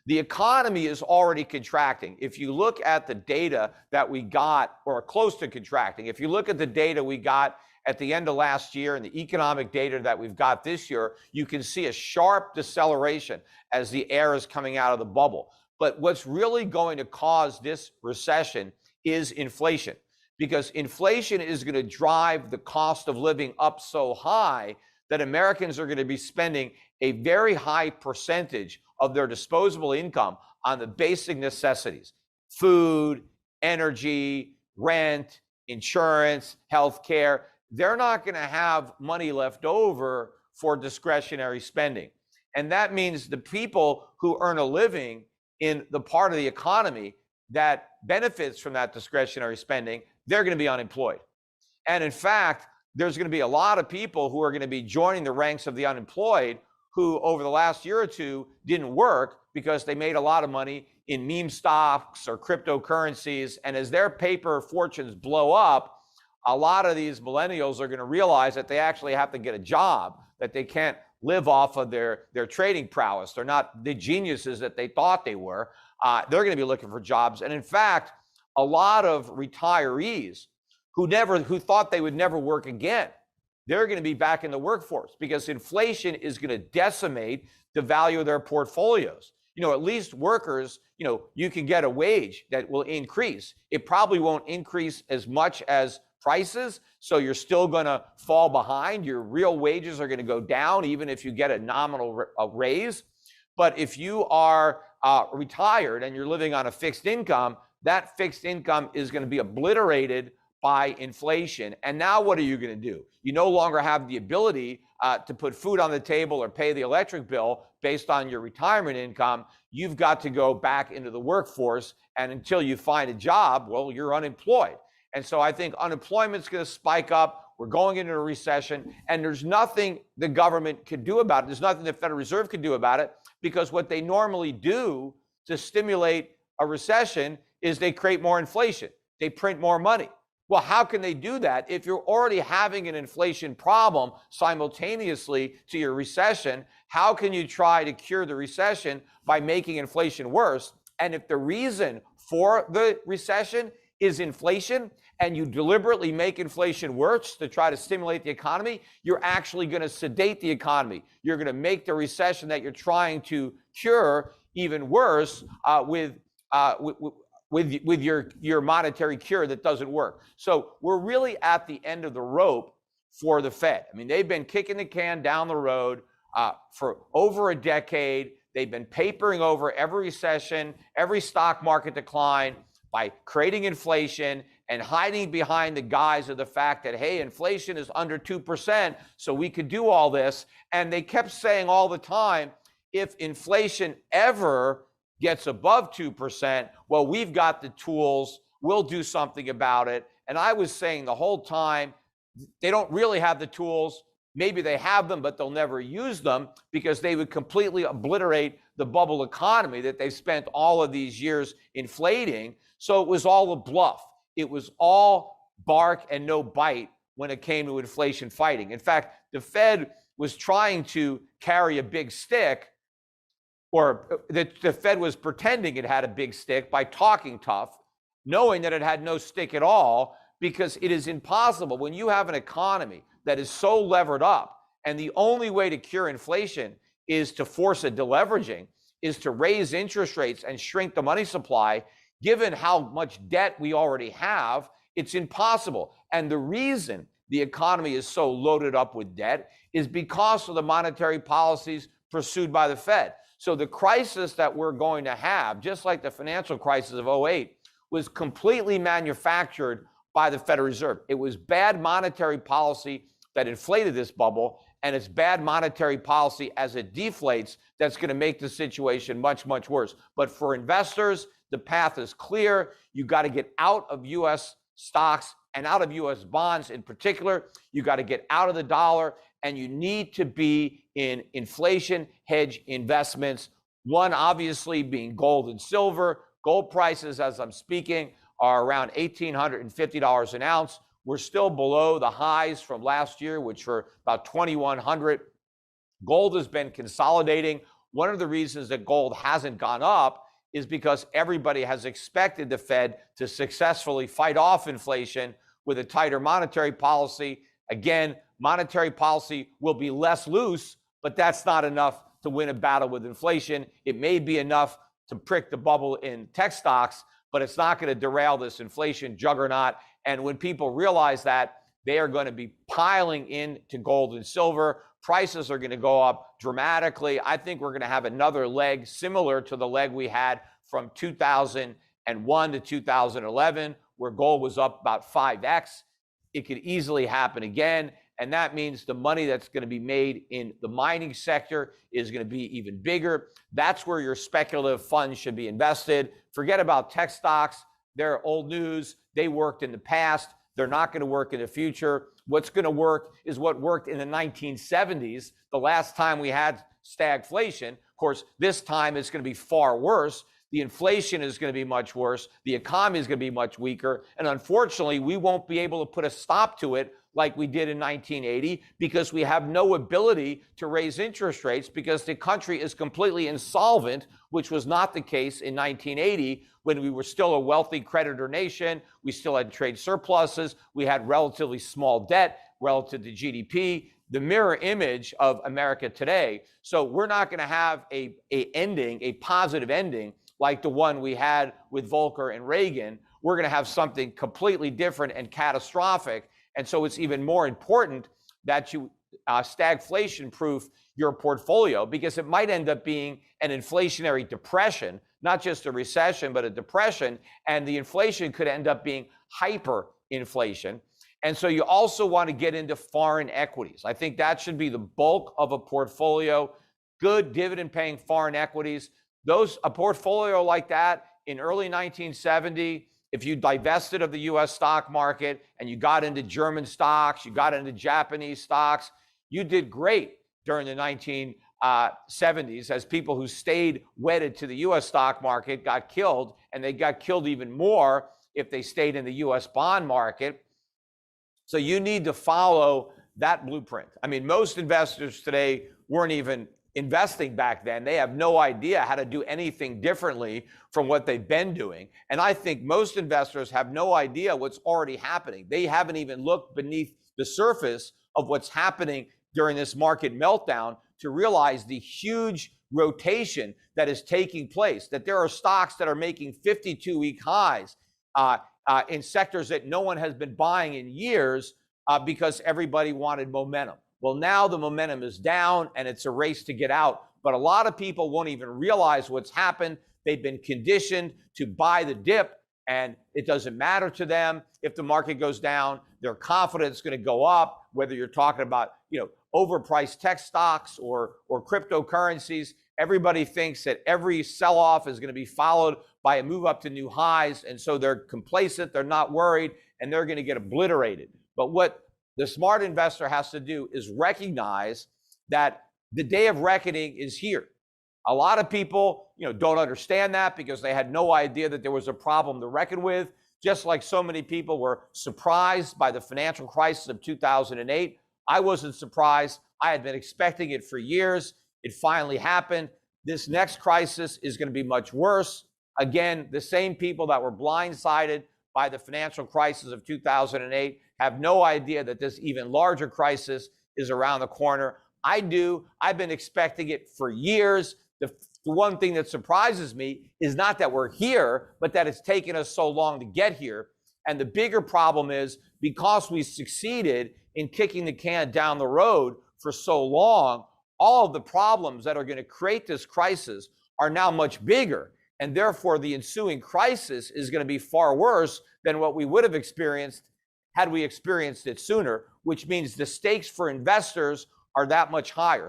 The economy is already contracting. If you look at the data that we got, or close to contracting, if you look at the data we got at the end of last year and the economic data that we've got this year, you can see a sharp deceleration as the air is coming out of the bubble. But what's really going to cause this recession is inflation, because inflation is going to drive the cost of living up so high that Americans are going to be spending a very high percentage of their disposable income on the basic necessities: food, energy, rent, insurance, healthcare. They're not going to have money left over for discretionary spending. And that means the people who earn a living in the part of the economy that benefits from that discretionary spending, they're going to be unemployed. And in fact, there's going to be a lot of people who are going to be joining the ranks of the unemployed who over the last year or two didn't work because they made a lot of money in meme stocks or cryptocurrencies. And as their paper fortunes blow up, a lot of these millennials are going to realize that they actually have to get a job, that they can't live off of their trading prowess. They're not the geniuses that they thought they were. They're going to be looking for jobs. And in fact, a lot of retirees who thought they would never work again, they're going to be back in the workforce because inflation is going to decimate the value of their portfolios. At least workers, you can get a wage that will increase. It probably won't increase as much as prices, so you're still going to fall behind. Your real wages are going to go down even if you get a nominal raise. But if you are retired and you're living on a fixed income, that fixed income is going to be obliterated by inflation. And now what are you going to do? You no longer have the ability to put food on the table or pay the electric bill based on your retirement income. You've got to go back into the workforce. And until you find a job, well, you're unemployed. And so I think unemployment's going to spike up. We're going into a recession, and there's nothing the government could do about it. There's nothing the Federal Reserve could do about it, because what they normally do to stimulate a recession is they create more inflation. They print more money. Well, how can they do that if you're already having an inflation problem simultaneously to your recession? How can you try to cure the recession by making inflation worse? And if the reason for the recession is inflation, and you deliberately make inflation worse to try to stimulate the economy, you're actually going to sedate the economy. You're going to make the recession that you're trying to cure even worse with your monetary cure that doesn't work. So we're really at the end of the rope for the Fed. I mean, they've been kicking the can down the road for over a decade. They've been papering over every recession, every stock market decline by creating inflation and hiding behind the guise of the fact that, hey, inflation is under 2%, so we could do all this. And they kept saying all the time, if inflation ever gets above 2%, well, we've got the tools, we'll do something about it. And I was saying the whole time, they don't really have the tools. Maybe they have them, but they'll never use them because they would completely obliterate the bubble economy that they've spent all of these years inflating. So it was all a bluff. It was all bark and no bite when it came to inflation fighting. In fact, the Fed was trying to carry a big stick, or the Fed was pretending it had a big stick by talking tough, knowing that it had no stick at all, because it is impossible when you have an economy that is so levered up, and the only way to cure inflation is to force a deleveraging, is to raise interest rates and shrink the money supply. Given how much debt we already have, it's impossible. And the reason the economy is so loaded up with debt is because of the monetary policies pursued by the Fed. So the crisis that we're going to have, just like the financial crisis of 2008, was completely manufactured by the Federal Reserve. It was bad monetary policy that inflated this bubble, and it's bad monetary policy as it deflates that's going to make the situation much, much worse. But for investors, the path is clear. You got to get out of U.S. stocks and out of U.S. bonds in particular. You got to get out of the dollar, and you need to be in inflation hedge investments. One, obviously, being gold and silver. Gold prices, as I'm speaking, are around $1,850 an ounce. We're still below the highs from last year, which were about $2,100. Gold has been consolidating. one of the reasons that gold hasn't gone up is because everybody has expected the Fed to successfully fight off inflation with a tighter monetary policy. Again, monetary policy will be less loose, but that's not enough to win a battle with inflation. It may be enough to prick the bubble in tech stocks, but it's not going to derail this inflation juggernaut. And when people realize that, they are going to be piling into gold and silver. Prices are going to go up dramatically. I think we're going to have another leg similar to the leg we had from 2001 to 2011, where gold was up about 5x. It could easily happen again. And that means the money that's going to be made in the mining sector is going to be even bigger. That's where your speculative funds should be invested. Forget about tech stocks. They're old news. They worked in the past. They're not going to work in the future. What's going to work is what worked in the 1970s, the last time we had stagflation. Of course, this time it's going to be far worse. The inflation is going to be much worse. The economy is going to be much weaker. And unfortunately, we won't be able to put a stop to it like we did in 1980 because we have no ability to raise interest rates because the country is completely insolvent, which was not the case in 1980 when we were still a wealthy creditor nation. We still had trade surpluses. We had relatively small debt relative to GDP, the mirror image of America today. So we're not going to have a positive ending like the one we had with Volcker and Reagan. We're going to have something completely different and catastrophic. And so it's even more important that you stagflation-proof your portfolio because it might end up being an inflationary depression, not just a recession, but a depression. And the inflation could end up being hyperinflation. And so you also want to get into foreign equities. I think that should be the bulk of a portfolio. Good dividend-paying foreign equities. A portfolio like that in early 1970, if you divested of the US stock market and you got into German stocks, you got into Japanese stocks, you did great during the 1970s as people who stayed wedded to the US stock market got killed, and they got killed even more if they stayed in the US bond market. So you need to follow that blueprint. I mean, most investors today weren't even investing back then. They have no idea how to do anything differently from what they've been doing. And I think most investors have no idea what's already happening. They haven't even looked beneath the surface of what's happening during this market meltdown to realize the huge rotation that is taking place, that there are stocks that are making 52-week highs in sectors that no one has been buying in years because everybody wanted momentum. Well, now the momentum is down and it's a race to get out. But a lot of people won't even realize what's happened. They've been conditioned to buy the dip, and it doesn't matter to them if the market goes down. They're confident it's going to go up, whether you're talking about, overpriced tech stocks or cryptocurrencies. Everybody thinks that every sell-off is going to be followed by a move up to new highs. And so they're complacent, they're not worried, and they're going to get obliterated. But what the smart investor has to do is recognize that the day of reckoning is here. A lot of people, don't understand that because they had no idea that there was a problem to reckon with. Just like so many people were surprised by the financial crisis of 2008. I wasn't surprised. I had been expecting it for years. It finally happened. This next crisis is going to be much worse. Again, the same people that were blindsided by the financial crisis of 2008 have no idea that this even larger crisis is around the corner. I do. I've been expecting it for years. The one thing that surprises me is not that we're here, but that it's taken us so long to get here. And the bigger problem is because we succeeded in kicking the can down the road for so long, all of the problems that are going to create this crisis are now much bigger. And therefore, the ensuing crisis is going to be far worse than what we would have experienced had we experienced it sooner, which means the stakes for investors are that much higher.